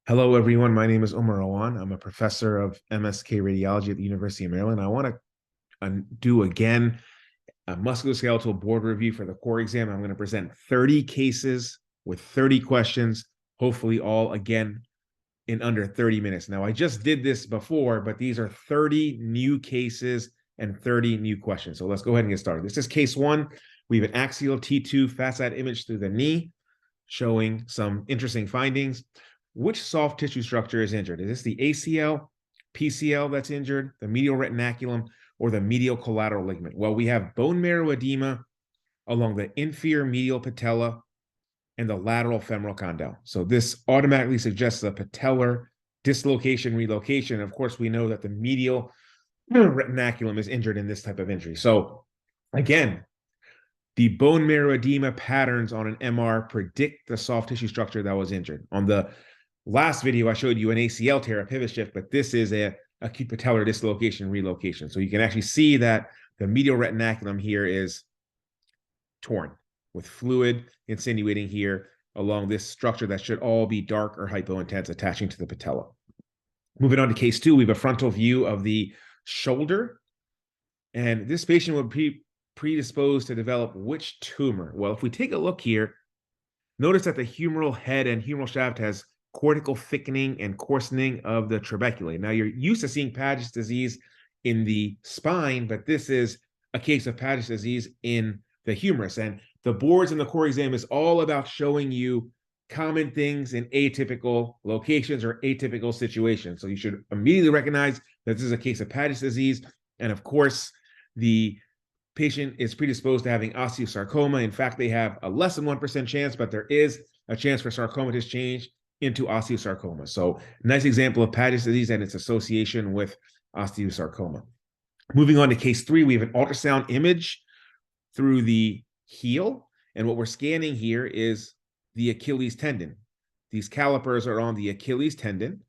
Hello, everyone. My name is Awan. I'm a professor of MSK Radiology at the University of Maryland. I want to do again a musculoskeletal board review for the core exam. I'm going to present 30 cases with 30 questions, hopefully all again in under 30 minutes. Now, I just did this before, but these are 30 new cases and 30 new questions. So let's go ahead and get started. This is case one. We have an axial T2 fasciitis image through the knee showing some interesting findings. Which soft tissue structure is injured? Is this the ACL, PCL that's injured, the medial retinaculum, or the medial collateral ligament? Well, we have bone marrow edema along the inferior medial patella and the lateral femoral condyle. So this automatically suggests a patellar dislocation, relocation. Of course, we know that the medial retinaculum is injured in this type of injury. So again, the bone marrow edema patterns on an MR predict the soft tissue structure that was injured. On the last video, I showed you an ACL tear, a pivot shift, but this is a acute patellar dislocation relocation. So you can actually see that the medial retinaculum here is torn with fluid insinuating here along this structure that should all be dark or hypointense attaching to the patella. Moving on to case two, we have a frontal view of the shoulder. And this patient would be predisposed to develop which tumor? Well, if we take a look here, notice that the humeral head and humeral shaft has cortical thickening and coarsening of the trabeculae. Now, you're used to seeing Paget's disease in the spine, but this is a case of Paget's disease in the humerus. And the boards in the core exam is all about showing you common things in atypical locations or atypical situations. So you should immediately recognize that this is a case of Paget's disease. And of course, the patient is predisposed to having osteosarcoma. In fact, they have a less than 1% chance, but there is a chance for sarcoma to change into osteosarcoma. So nice example of Paget's disease and its association with osteosarcoma. Moving on to case three, we have an ultrasound image through the heel. And what we're scanning here is the Achilles tendon. These calipers are on the Achilles tendon.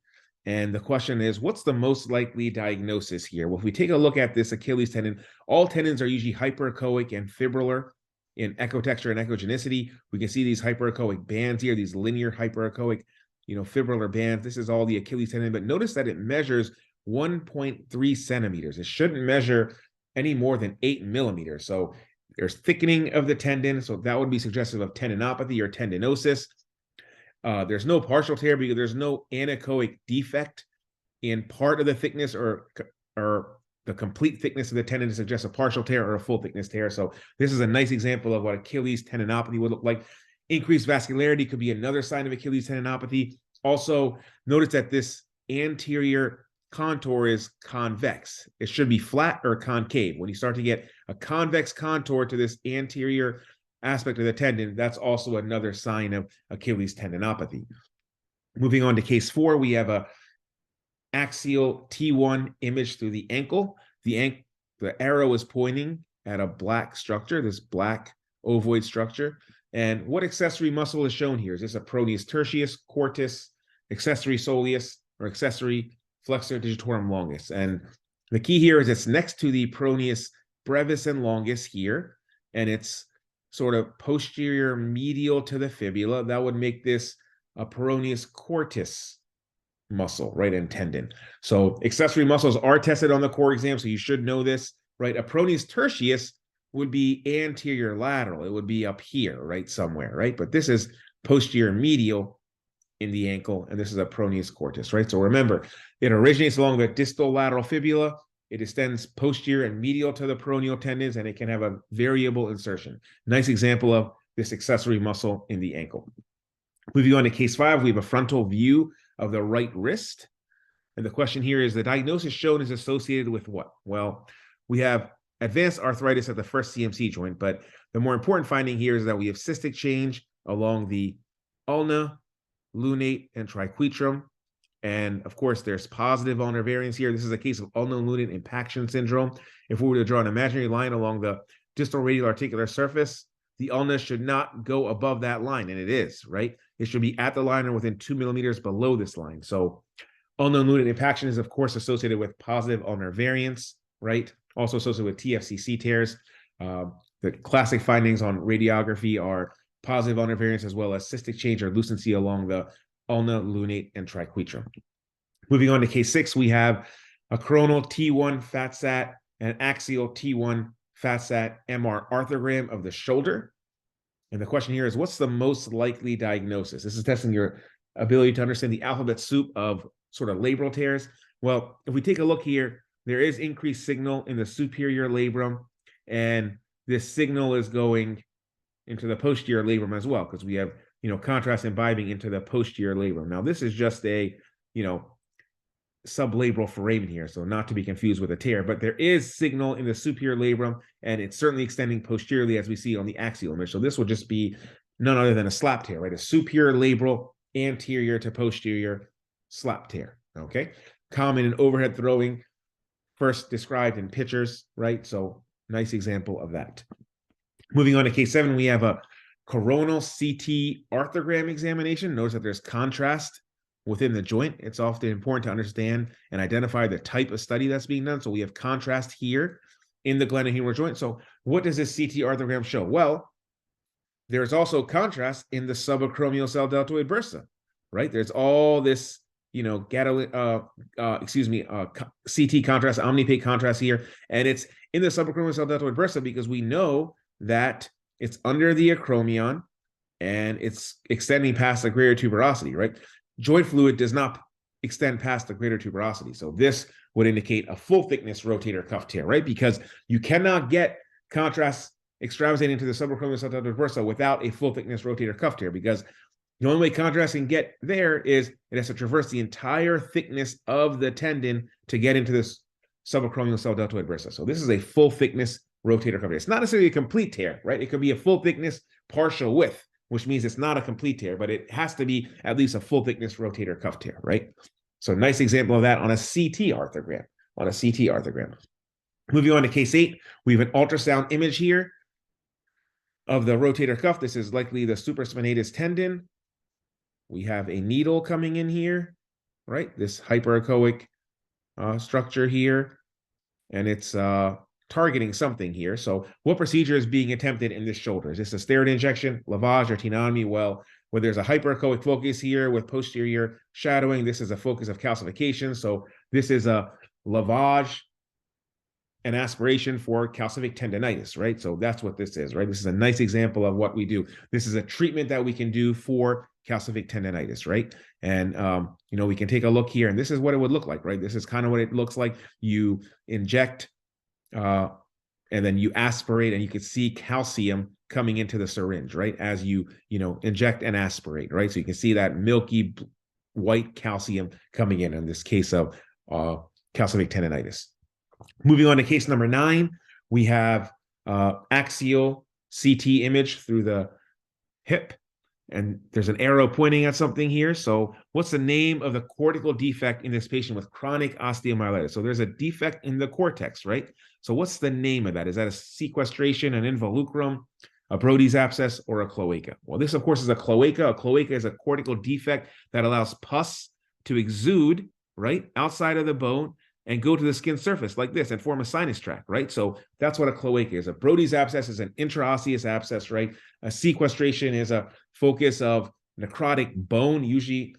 And the question is, what's the most likely diagnosis here? Well, if we take a look at this Achilles tendon, all tendons are usually hyperechoic and fibrillar in echotexture and echogenicity. We can see these hyperechoic bands here, these linear hyperechoic, fibrillar bands. This is all the Achilles tendon, but notice that it measures 1.3 centimeters. It shouldn't measure any more than 8 millimeters. So there's thickening of the tendon. So that would be suggestive of tendinopathy or tendinosis. There's no partial tear because there's no anechoic defect in part of the thickness or the complete thickness of the tendon to suggest a partial tear or a full thickness tear. So this is a nice example of what Achilles tendinopathy would look like. Increased vascularity could be another sign of Achilles tendinopathy. Also, notice that this anterior contour is convex. It should be flat or concave. When you start to get a convex contour to this anterior aspect of the tendon, that's also another sign of Achilles tendinopathy. Moving on to case four, we have a axial T1 image through the ankle. The arrow is pointing at a black structure, this black ovoid structure. And what accessory muscle is shown here? Is this a peroneus tertius, quartus, accessory soleus, or accessory flexor digitorum longus? And the key here is it's next to the peroneus brevis and longus here, and it's sort of posterior medial to the fibula. That would make this a peroneus quartus muscle, right, and tendon. So accessory muscles are tested on the core exam, so you should know this, right? A peroneus tertius would be anterior lateral. It would be up here, right, somewhere, right? But this is posterior medial in the ankle, and this is a peroneus quartus, right? So remember, it originates along the distal lateral fibula. It extends posterior and medial to the peroneal tendons, and it can have a variable insertion. Nice example of this accessory muscle in the ankle. Moving on to case five, we have a frontal view of the right wrist. And the question here is, the diagnosis shown is associated with what? Well, we have advanced arthritis at the first CMC joint, but the more important finding here is that we have cystic change along the ulna, lunate, and triquetrum. And of course, there's positive ulnar variance here. This is a case of ulnar-lunate impaction syndrome. If we were to draw an imaginary line along the distal radial articular surface, the ulna should not go above that line, and it is, right? It should be at the line or within 2 millimeters below this line. So ulnar-lunate impaction is, of course, associated with positive ulnar variance, right? Also associated with TFCC tears. The classic findings on radiography are positive ulnar variance as well as cystic change or lucency along the ulna, lunate, and triquetrum. Moving on to case 6, we have a coronal T1 fat sat and axial T1 fat sat MR arthrogram of the shoulder. And the question here is, what's the most likely diagnosis? This is testing your ability to understand the alphabet soup of sort of labral tears. Well, if we take a look here, there is increased signal in the superior labrum, and this signal is going into the posterior labrum as well, because we have, contrast imbibing into the posterior labrum. Now, this is just a, sublabral foramen here, so not to be confused with a tear, but there is signal in the superior labrum, and it's certainly extending posteriorly as we see on the axial image. So this will just be none other than a slap tear, right? A superior labral anterior to posterior slap tear, okay? Common in overhead throwing, first described in pitchers, right? So nice example of that. Moving on to case 7, we have a coronal CT arthrogram examination. Notice that there's contrast within the joint. It's often important to understand and identify the type of study that's being done. So we have contrast here in the glenohumeral joint. So what does this CT arthrogram show? Well, there's also contrast in the subacromial cell deltoid bursa, right? There's all this, CT contrast, omnipaque contrast here, and it's in the subacromial cell deltoid bursa because we know that it's under the acromion and it's extending past the greater tuberosity, right? Joint fluid does not extend past the greater tuberosity. So this would indicate a full thickness rotator cuff tear, right? Because you cannot get contrast extravasating into the subacromial cell deltoid bursa without a full thickness rotator cuff tear, because the only way contrast can get there is it has to traverse the entire thickness of the tendon to get into this subacromial cell deltoid bursa. So this is a full thickness rotator cuff tear. It's not necessarily a complete tear, right? It could be a full thickness partial width, which means it's not a complete tear, but it has to be at least a full thickness rotator cuff tear, right? So nice example of that on a CT arthrogram, Moving on to case 8, we have an ultrasound image here of the rotator cuff. This is likely the supraspinatus tendon. We have a needle coming in here, right? This hyperechoic structure here, and it's targeting something here. So what procedure is being attempted in this shoulder? Is this a steroid injection, lavage, or tenotomy? Well, where there's a hyperechoic focus here with posterior shadowing, this is a focus of calcification. So this is a lavage and aspiration for calcific tendonitis, right? So that's what this is, right? This is a nice example of what we do. This is a treatment that we can do for calcific tendonitis, right? And, we can take a look here, and this is what it would look like, right? This is kind of what it looks like. You inject and then you aspirate, and you can see calcium coming into the syringe, right? As you inject and aspirate, right? So you can see that milky white calcium coming in this case of calcific tendonitis. Moving on to case number 9, we have axial CT image through the hip, and there's an arrow pointing at something here. So what's the name of the cortical defect in this patient with chronic osteomyelitis? So there's a defect in the cortex, right? So what's the name of that? Is that a sequestration, an involucrum, a Brody's abscess, or a cloaca? Well, this, of course, is a cloaca. A cloaca is a cortical defect that allows pus to exude, right, outside of the bone and go to the skin surface like this and form a sinus tract, right? So that's what a cloaca is. A Brody's abscess is an intraosseous abscess, right? A sequestration is a focus of necrotic bone, usually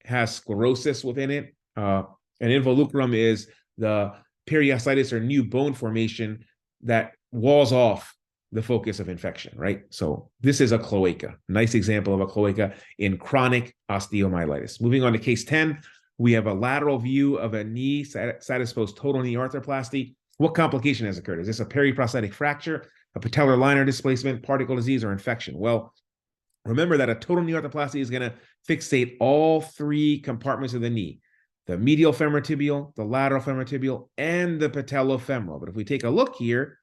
has sclerosis within it. An involucrum is the perioscitis or new bone formation that walls off the focus of infection, right? So this is a cloaca. Nice example of a cloaca in chronic osteomyelitis. Moving on to case 10, we have a lateral view of a knee side-exposed total knee arthroplasty. What complication has occurred? Is this a periprosthetic fracture, a patellar liner displacement, particle disease, or infection? Well, remember that a total knee arthroplasty is going to fixate all 3 compartments of the knee: the medial femorotibial, the lateral femorotibial, and the patellofemoral. But if we take a look here,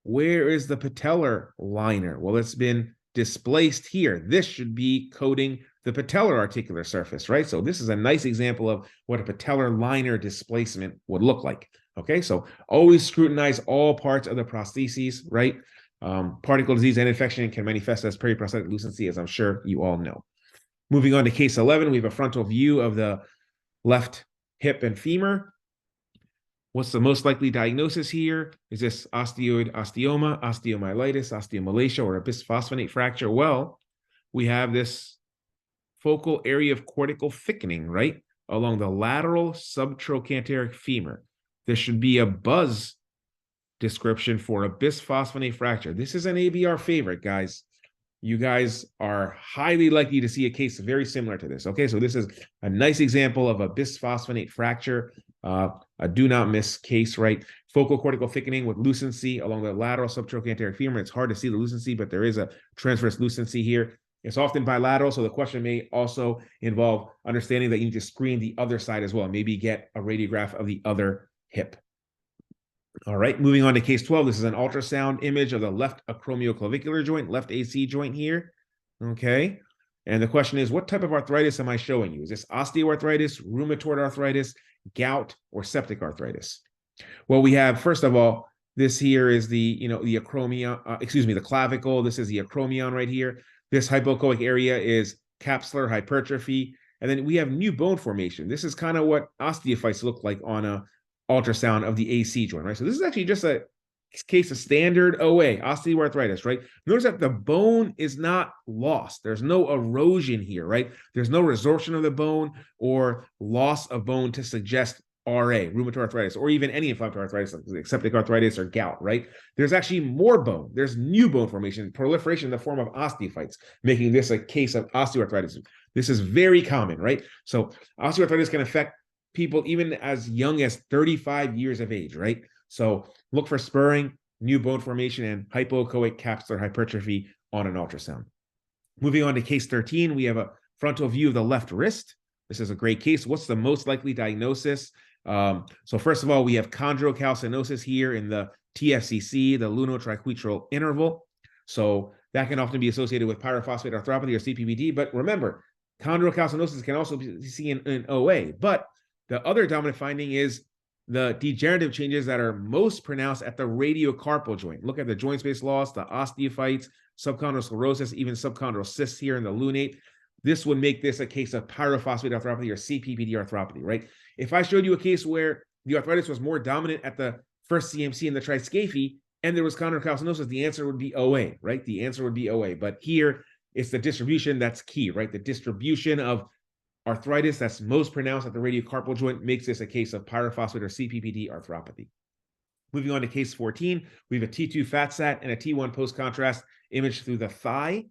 where is the patellar liner? Well, it's been displaced here. This should be coating the patellar articular surface, right? So this is a nice example of what a patellar liner displacement would look like. Okay, so always scrutinize all parts of the prostheses, right? Particle disease and infection can manifest as periprosthetic lucency, as I'm sure you all know. Moving on to case 11, we have a frontal view of the left hip and femur. What's the most likely diagnosis here? Is this osteoid osteoma, osteomyelitis, osteomalacia, or a bisphosphonate fracture? Well, we have this focal area of cortical thickening, right? Along the lateral subtrochanteric femur. There should be a buzz description for a bisphosphonate fracture. This is an ABR favorite, guys. You guys are highly likely to see a case very similar to this. Okay, so this is a nice example of a bisphosphonate fracture, a do not miss case, right? Focal cortical thickening with lucency along the lateral subtrochanteric femur. It's hard to see the lucency, but there is a transverse lucency here. It's often bilateral, so the question may also involve understanding that you need to screen the other side as well, maybe get a radiograph of the other hip. All right, moving on to case 12. This is an ultrasound image of the left acromioclavicular joint, left AC joint here. Okay, and the question is, what type of arthritis am I showing you? Is this osteoarthritis, rheumatoid arthritis, gout, or septic arthritis? Well, we have, first of all, this here is the, the acromion, the clavicle. This is the acromion right here. This hypoechoic area is capsular hypertrophy. And then we have new bone formation. This is kind of what osteophytes look like on a ultrasound of the AC joint, right? So this is actually just a case of standard OA, osteoarthritis, right? Notice that the bone is not lost. There's no erosion here, right? There's no resorption of the bone or loss of bone to suggest RA, rheumatoid arthritis, or even any inflammatory arthritis, like septic arthritis or gout, right? There's actually more bone. There's new bone formation, proliferation in the form of osteophytes, making this a case of osteoarthritis. This is very common, right? So osteoarthritis can affect people even as young as 35 years of age, right? So look for spurring, new bone formation, and hypoechoic capsular hypertrophy on an ultrasound. Moving on to case 13, we have a frontal view of the left wrist. This is a great case. What's the most likely diagnosis? So first of all, we have chondrocalcinosis here in the TFCC, the lunotriquetral interval. So that can often be associated with pyrophosphate arthropathy or CPVD. But remember, chondrocalcinosis can also be seen in OA. But the other dominant finding is the degenerative changes that are most pronounced at the radiocarpal joint. Look at the joint space loss, the osteophytes, subchondral sclerosis, even subchondral cysts here in the lunate. This would make this a case of pyrophosphate arthropathy or CPVD arthropathy, right? If I showed you a case where the arthritis was more dominant at the first CMC in the triskaphe and there was chondrocalcinosis, the answer would be OA, right? The answer would be OA. But here, it's the distribution that's key, right? The distribution of arthritis that's most pronounced at the radiocarpal joint makes this a case of pyrophosphate or CPVD arthropathy. Moving on to case 14, we have a T2 fat sat and a T1 post-contrast image through the thigh.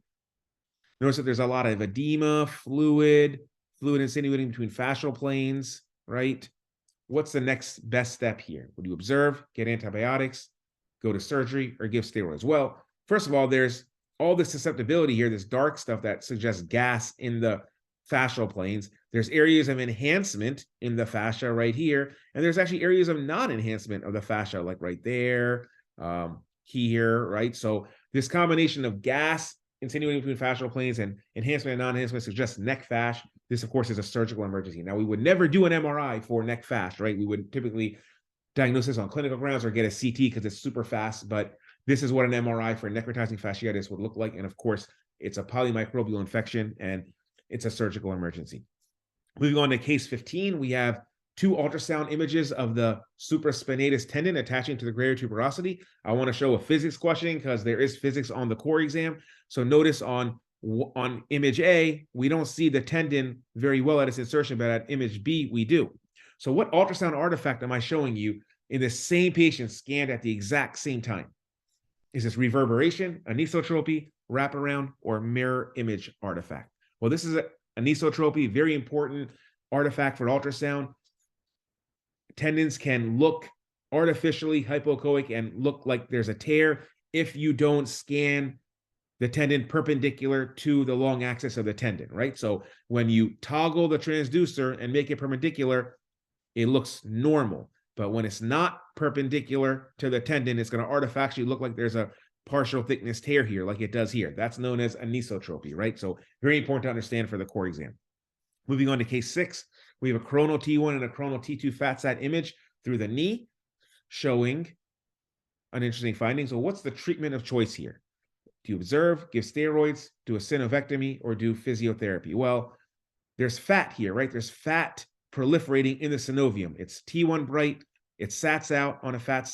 Notice that there's a lot of edema, fluid insinuating between fascial planes, right? What's the next best step here? Would you observe, get antibiotics, go to surgery, or give steroids? Well, first of all, there's all this susceptibility here, this dark stuff that suggests gas in the fascial planes. There's areas of enhancement in the fascia right here, and there's actually areas of non-enhancement of the fascia, like right there, here, right? So this combination of gas insinuating between fascial planes and enhancement and non-enhancement suggests neck fascia. This, of course, is a surgical emergency. Now, we would never do an MRI for neck fascia, right? We would typically diagnose this on clinical grounds or get a CT because it's super fast, but this is what an MRI for necrotizing fasciitis would look like. And of course, it's a polymicrobial infection and it's a surgical emergency. Moving on to case 15, we have two ultrasound images of the supraspinatus tendon attaching to the greater tuberosity. I want to show a physics question because there is physics on the core exam. So notice on image A, we don't see the tendon very well at its insertion, but at image B, we do. So what ultrasound artifact am I showing you in the same patient scanned at the exact same time? Is this reverberation, anisotropy, wraparound, or mirror image artifact? Well, this is anisotropy, very important artifact for ultrasound. Tendons can look artificially hypoechoic and look like there's a tear if you don't scan the tendon perpendicular to the long axis of the tendon, right? So when you toggle the transducer and make it perpendicular, it looks normal. But when it's not perpendicular to the tendon, it's going to artifactually look like there's a partial thickness tear here, like it does here. That's known as anisotropy, right? So very important to understand for the core exam. Moving on to case 6, we have a coronal T1 and a coronal T2 fat sat image through the knee, showing an interesting finding. So what's the treatment of choice here? Do you observe, give steroids, do a synovectomy, or do physiotherapy? Well, there's fat here, right? There's fat proliferating in the synovium. It's T1 bright, it sats out on a fat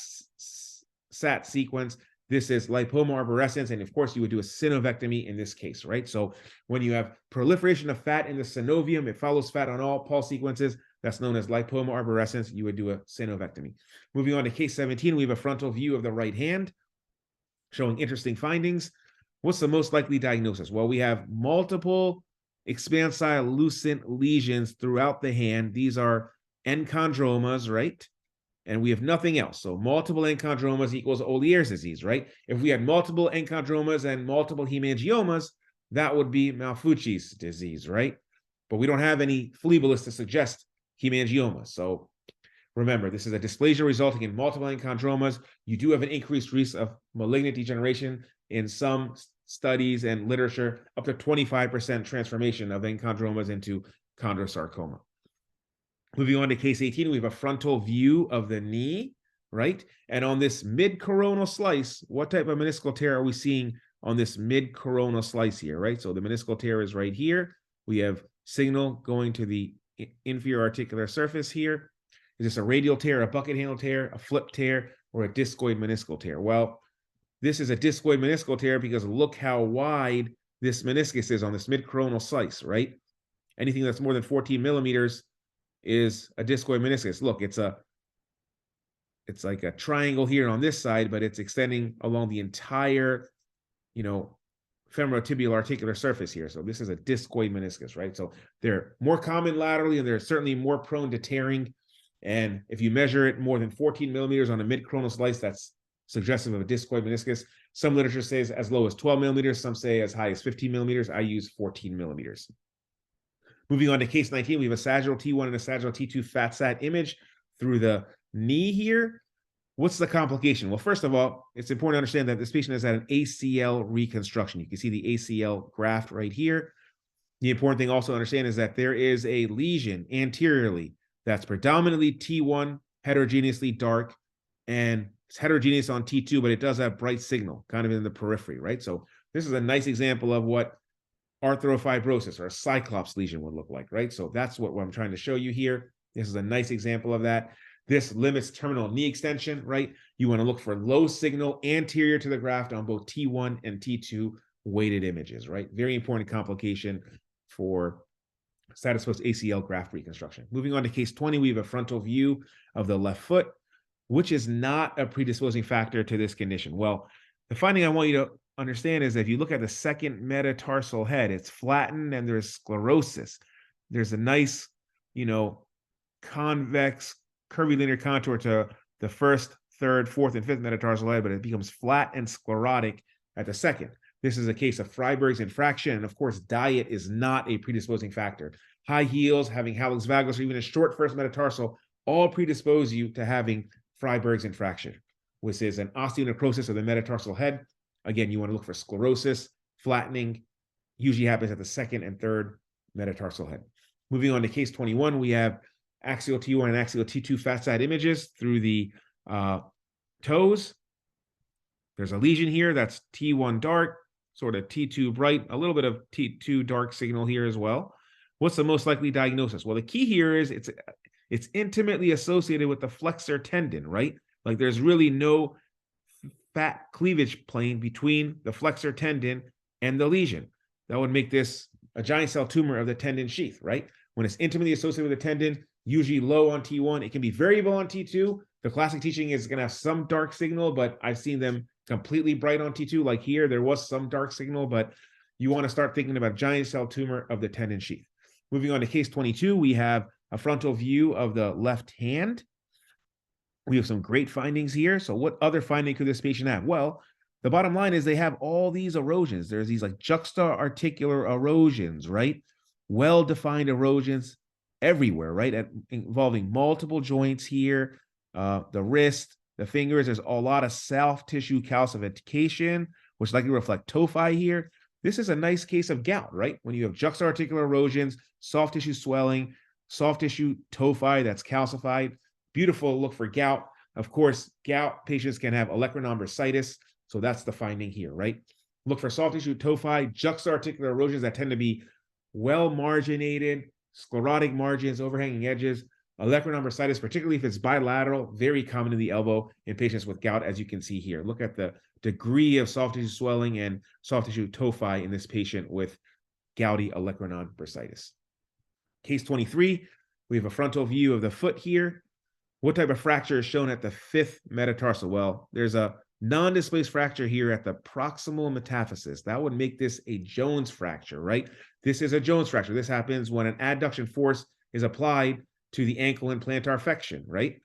sat sequence, This is lipoma arborescence, and of course, you would do a synovectomy in this case, right? So when you have proliferation of fat in the synovium, it follows fat on all pulse sequences. That's known as lipoma arborescence. You would do a synovectomy. Moving on to case 17, we have a frontal view of the right hand showing interesting findings. What's the most likely diagnosis? Well, we have multiple expansile lucent lesions throughout the hand. These are enchondromas, right? And we have nothing else. So multiple enchondromas equals Olier's disease, right? If we had multiple enchondromas and multiple hemangiomas, that would be Maffucci's disease, right? But we don't have any phlebolis to suggest hemangioma. So remember, this is a dysplasia resulting in multiple enchondromas. You do have an increased risk of malignant degeneration in some studies and literature, up to 25% transformation of enchondromas into chondrosarcoma. Moving on to case 18, we have a frontal view of the knee, right? And on this mid-coronal slice, what type of meniscal tear are we seeing on this mid-coronal slice here, right? So the meniscal tear is right here. We have signal going to the inferior articular surface here. Is this a radial tear, a bucket handle tear, a flip tear, or a discoid meniscal tear? Well, this is a discoid meniscal tear because look how wide this meniscus is on this mid-coronal slice, right? Anything that's more than 14 millimeters is a discoid meniscus. Look, it's like a triangle here on this side, but it's extending along the entire, femorotibial articular surface here. So this is a discoid meniscus, right? So they're more common laterally, and they're certainly more prone to tearing. And if you measure it more than 14 millimeters on a mid-coronal slice, that's suggestive of a discoid meniscus. Some literature says as low as 12 millimeters. Some say as high as 15 millimeters. I use 14 millimeters. Moving on to case 19, we have a sagittal T1 and a sagittal T2 fat sat image through the knee here. What's the complication? Well, first of all, it's important to understand that this patient has had an ACL reconstruction. You can see the ACL graft right here. The important thing also to understand is that there is a lesion anteriorly that's predominantly T1, heterogeneously dark, and it's heterogeneous on T2, but it does have bright signal kind of in the periphery, right? So this is a nice example of what arthrofibrosis or a cyclops lesion would look like, right? So that's what I'm trying to show you here. This is a nice example of that. This limits terminal knee extension, right? You want to look for low signal anterior to the graft on both T1 and T2 weighted images, right? Very important complication for status post ACL graft reconstruction. Moving on to case 20, we have a frontal view of the left foot, which is not a predisposing factor to this condition. Well, the finding I want you to understand is that if you look at the second metatarsal head, it's flattened and there's sclerosis. There's a nice, convex curvilinear contour to the first, third, fourth, and fifth metatarsal head, but it becomes flat and sclerotic at the second. This is a case of Freiberg's infraction, and of course, diet is not a predisposing factor. High heels, having hallux valgus, or even a short first metatarsal all predispose you to having Freiberg's infraction, which is an osteonecrosis of the metatarsal head. Again, you want to look for sclerosis, flattening, usually happens at the second and third metatarsal head. Moving on to case 21, we have axial T1 and axial T2 fat side images through the toes. There's a lesion here that's T1 dark, sort of T2 bright, a little bit of T2 dark signal here as well. What's the most likely diagnosis? Well, the key here is it's intimately associated with the flexor tendon, right? Like there's really no fat cleavage plane between the flexor tendon and the lesion. That would make this a giant cell tumor of the tendon sheath, right? When it's intimately associated with the tendon, usually low on T1, it can be variable on T2. The classic teaching is going to have some dark signal, but I've seen them completely bright on T2. Like here, there was some dark signal, but you want to start thinking about giant cell tumor of the tendon sheath. Moving on to case 22, we have a frontal view of the left hand. We have some great findings here. So what other finding could this patient have? Well, the bottom line is they have all these erosions. There's these like juxta-articular erosions, right? Well-defined erosions everywhere, right? Involving multiple joints here, the wrist, the fingers. There's a lot of soft tissue calcification, which likely reflect tophi here. This is a nice case of gout, right? When you have juxta-articular erosions, soft tissue swelling, soft tissue tophi that's calcified. Beautiful look for gout. Of course, gout patients can have olecranon bursitis, so that's the finding here, right? Look for soft tissue tophi, juxta-articular erosions that tend to be well-marginated, sclerotic margins, overhanging edges. Olecranon bursitis, particularly if it's bilateral, very common in the elbow in patients with gout, as you can see here. Look at the degree of soft tissue swelling and soft tissue tophi in this patient with gouty olecranon bursitis. Case 23, we have a frontal view of the foot here. What type of fracture is shown at the 5th metatarsal? Well, there's a non-displaced fracture here at the proximal metaphysis. That would make this a Jones fracture, right? This is a Jones fracture. This happens when an adduction force is applied to the ankle and plantar flexion, right?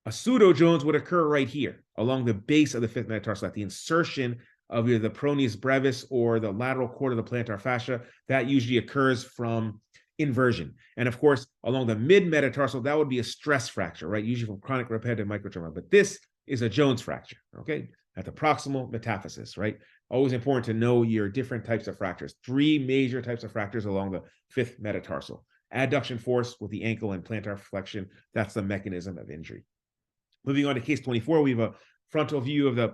A pseudo-Jones would occur right here along the base of the 5th metatarsal at the insertion of either the peroneus brevis or the lateral cord of the plantar fascia. That usually occurs from inversion. And of course, along the mid-metatarsal, that would be a stress fracture, right? Usually from chronic repetitive microtrauma. But this is a Jones fracture, okay? At the proximal metaphysis, right? Always important to know your different types of fractures. 3 major types of fractures along the 5th metatarsal. Adduction force with the ankle and plantar flexion, that's the mechanism of injury. Moving on to case 24, we have a frontal view of a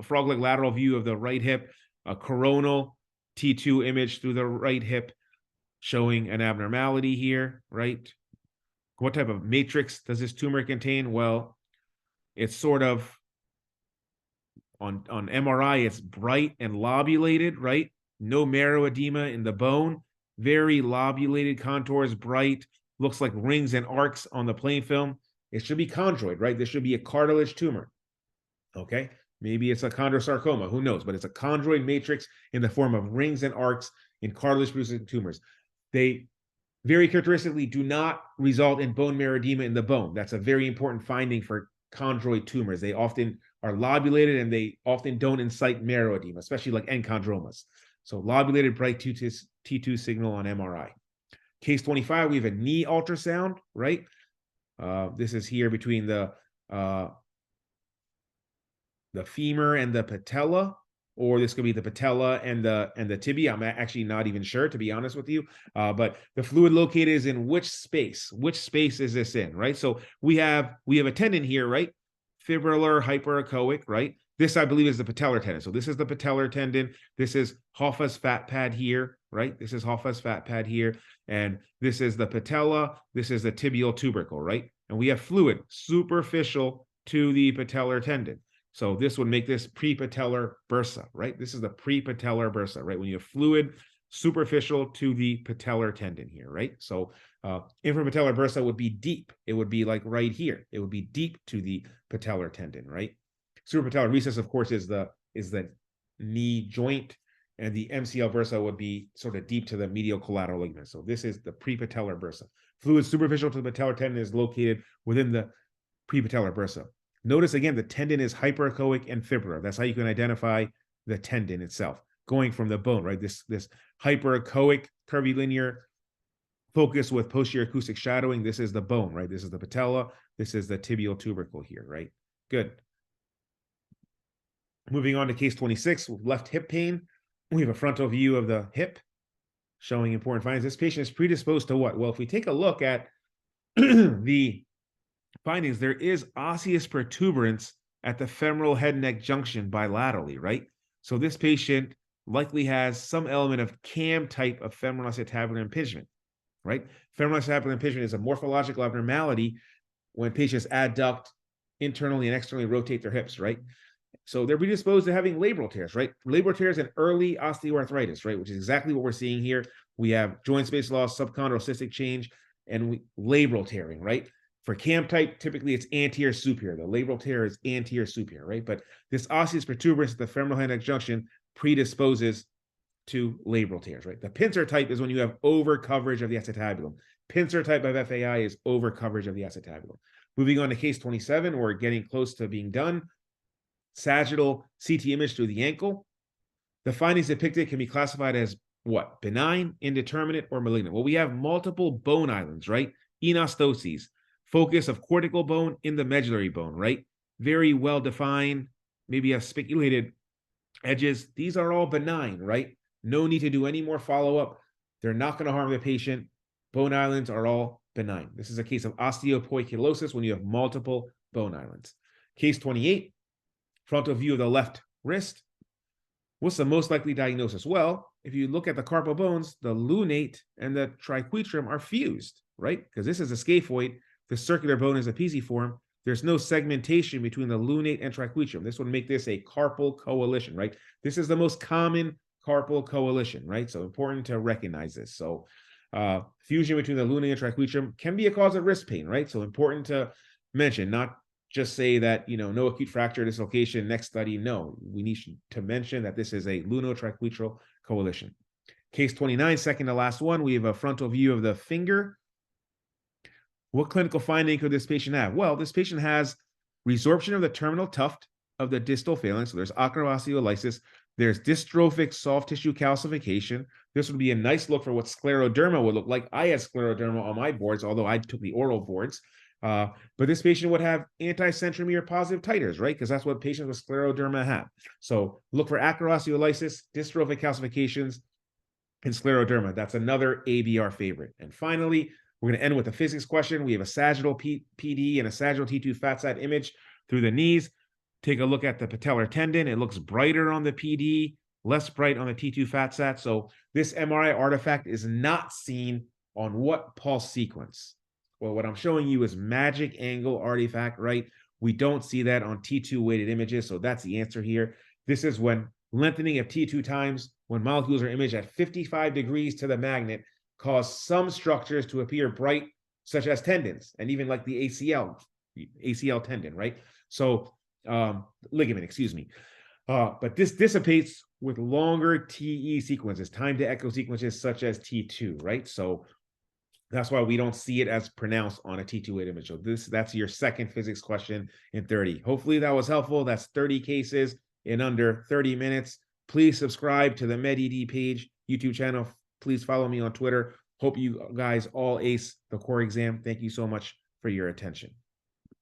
frog-leg lateral view of the right hip, a coronal T2 image through the right hip, showing an abnormality here, right? What type of matrix does this tumor contain? Well, it's sort of, on MRI, it's bright and lobulated, right? No marrow edema in the bone, very lobulated contours, bright, looks like rings and arcs on the plain film. It should be chondroid, right? This should be a cartilage tumor, okay? Maybe it's a chondrosarcoma, who knows? But it's a chondroid matrix in the form of rings and arcs in cartilage-producing tumors. They very characteristically do not result in bone marrow edema in the bone. That's a very important finding for chondroid tumors. They often are lobulated and they often don't incite marrow edema, especially like enchondromas. So lobulated bright T2 signal on MRI. Case 25, we have a knee ultrasound, right? This is here between the femur and the patella, or this could be the patella and the tibia. I'm actually not even sure, to be honest with you. But the fluid located is in which space? Which space is this in, right? So we have a tendon here, right? Fibrillar hyperechoic, right? This, I believe, is the patellar tendon. So this is the patellar tendon. This is Hoffa's fat pad here, right? This is Hoffa's fat pad here. And this is the patella. This is the tibial tubercle, right? And we have fluid superficial to the patellar tendon. So this would make this prepatellar bursa, right? This is the prepatellar bursa, right? When you have fluid superficial to the patellar tendon here, right? So infrapatellar bursa would be deep. It would be like right here. It would be deep to the patellar tendon, right? Suprapatellar recess, of course, is the knee joint, and the MCL bursa would be sort of deep to the medial collateral ligament. So this is the prepatellar bursa. Fluid superficial to the patellar tendon is located within the prepatellar bursa. Notice again, the tendon is hyperechoic and fibrillar. That's how you can identify the tendon itself, going from the bone, right? This hyperechoic, curvilinear focus with posterior acoustic shadowing. This is the bone, right? This is the patella. This is the tibial tubercle here, right? Good. Moving on to case 26, left hip pain. We have a frontal view of the hip showing important findings. This patient is predisposed to what? Well, if we take a look at the findings, there is osseous protuberance at the femoral head neck junction bilaterally, right? So this patient likely has some element of CAM type of femoral acetabular impingement, right? Femoral acetabular impingement is a morphological abnormality when patients adduct internally and externally rotate their hips, right? So they're predisposed to having labral tears, right? Labral tears and early osteoarthritis, right? Which is exactly what we're seeing here. We have joint space loss, subchondral cystic change, and labral tearing, right? For CAM type, typically it's anterior superior. The labral tear is anterior superior, right? But this osseous protuberance at the femoral head neck junction predisposes to labral tears, right? The pincer type is when you have over coverage of the acetabulum. Pincer type of FAI is over coverage of the acetabulum. Moving on to case 27, we're getting close to being done. Sagittal CT image through the ankle. The findings depicted can be classified as what? Benign, indeterminate, or malignant. Well, we have multiple bone islands, right? Enostoses, focus of cortical bone in the medullary bone, right? Very well defined, maybe have spiculated edges. These are all benign, right? No need to do any more follow-up. They're not going to harm the patient. Bone islands are all benign. This is a case of osteopoikilosis when you have multiple bone islands. Case 28. Frontal view of the left wrist. What's the most likely diagnosis? Well, if you look at the carpal bones, the lunate and the triquetrum are fused, right? Because this is a scaphoid. The circular bone is a pisiform. there's no segmentation between the lunate and triquetrum. This would make this a carpal coalition, right? This is the most common carpal coalition, right? So important to recognize this. So fusion between the lunate and triquetrum can be a cause of wrist pain, right? So important to mention, not just say that, no acute fracture dislocation, next study. No, we need to mention that this is a lunotriquetral coalition. Case 29, second to last one, we have a frontal view of the finger. What clinical finding could this patient have? Well, this patient has resorption of the terminal tuft of the distal phalanx. So there's osteomyelitis. There's dystrophic soft tissue calcification. This would be a nice look for what scleroderma would look like. I had scleroderma on my boards, although I took the oral boards. But this patient would have anti-centromere positive titers, right? Because that's what patients with scleroderma have. So look for acrosteolysis, dystrophic calcifications, and scleroderma. That's another ABR favorite. And finally, we're going to end with a physics question. We have a sagittal PD and a sagittal T2 fat side image through the knees. Take a look at the patellar tendon. It looks brighter on the PD, less bright on the T2 fat sat. So this MRI artifact is not seen on what pulse sequence? Well, what I'm showing you is magic angle artifact, right? We don't see that on T2 weighted images. So that's the answer here. This is when lengthening of T2 times, when molecules are imaged at 55 degrees to the magnet, cause some structures to appear bright, such as tendons, and even like the ACL tendon, right? So ligament, excuse me. But this dissipates with longer TE sequences, time to echo sequences such as T2, right? So that's why we don't see it as pronounced on a T2 image. So that's your second physics question in 30. Hopefully that was helpful. That's 30 cases in under 30 minutes. Please subscribe to the MedED page, YouTube channel. Please follow me on Twitter. Hope you guys all ace the core exam. Thank you so much for your attention.